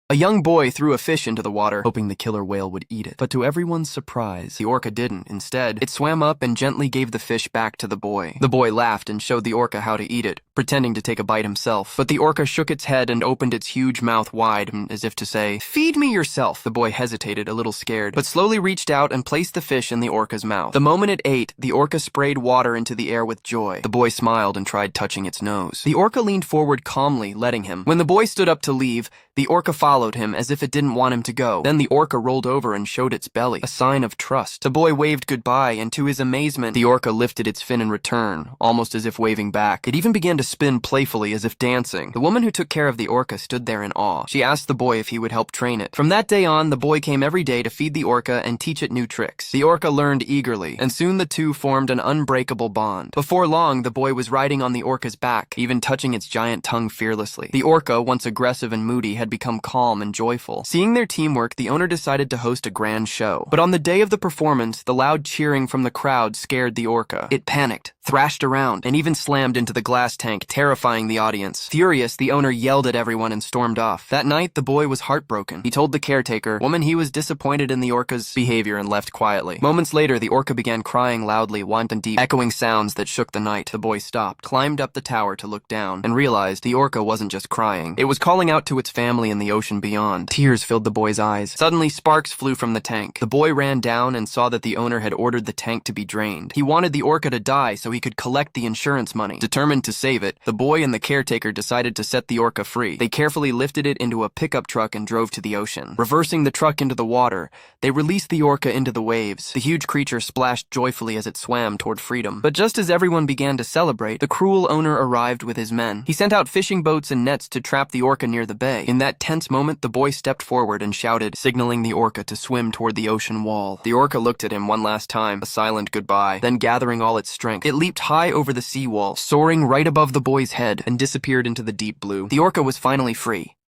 A young boy threw a fish into the water, hoping the killer whale would eat it. But to everyone's surprise, the orca didn't. Instead, it swam up and gently gave the fish back to the boy. The boy laughed and showed the orca how to eat it, pretending to take a bite himself. But the orca shook its head and opened its huge mouth wide, as if to say, "Feed me yourself." The boy hesitated, a little scared, but slowly reached out and placed the fish in the orca's mouth. The moment it ate, the orca sprayed water into the air with joy. The boy smiled and tried touching its nose. The orca leaned forward calmly, letting him. When the boy stood up to leave, the orca followed him as if it didn't want him to go. Then the orca rolled over and showed its belly, a sign of trust. The boy waved goodbye, and to his amazement, the orca lifted its fin in return, almost as if waving back. It even began to spin playfully as if dancing. The woman who took care of the orca stood there in awe. She asked the boy if he would help train it. From that day on, the boy came every day to feed the orca and teach it new tricks. The orca learned eagerly, and soon the two formed an unbreakable bond. Before long, the boy was riding on the orca's back, even touching its giant tongue fearlessly. The orca, once aggressive and moody, had become calm and joyful. Seeing their teamwork, the owner decided to host a grand show. But on the day of the performance, the loud cheering from the crowd scared the orca. It panicked, thrashed around, and even slammed into the glass tank, terrifying the audience. Furious, the owner yelled at everyone and stormed off. That night, the boy was heartbroken. He told the caretaker, woman he was disappointed in the orca's behavior and left quietly. Moments later, the orca began crying loudly, wide and deep, echoing sounds that shook the night. The boy stopped, climbed up the tower to look down, and realized the orca wasn't just crying. It was calling out to its family in the ocean beyond. Tears filled the boy's eyes. Suddenly, sparks flew from the tank. The boy ran down and saw that the owner had ordered the tank to be drained. He wanted the orca to die so he could collect the insurance money. Determined to save it, the boy and the caretaker decided to set the orca free. They carefully lifted it into a pickup truck and drove to the ocean. Reversing the truck into the water, they released the orca into the waves. The huge creature splashed joyfully as it swam toward freedom. But just as everyone began to celebrate, the cruel owner arrived with his men. He sent out fishing boats and nets to trap the orca near the bay. In that tense moment, the boy stepped forward and shouted, signaling the orca to swim toward the ocean wall. The orca looked at him one last time, a silent goodbye. Then, gathering all its strength, it leaped high over the seawall, soaring right above the boy's head, and disappeared into the deep blue. The orca was finally free.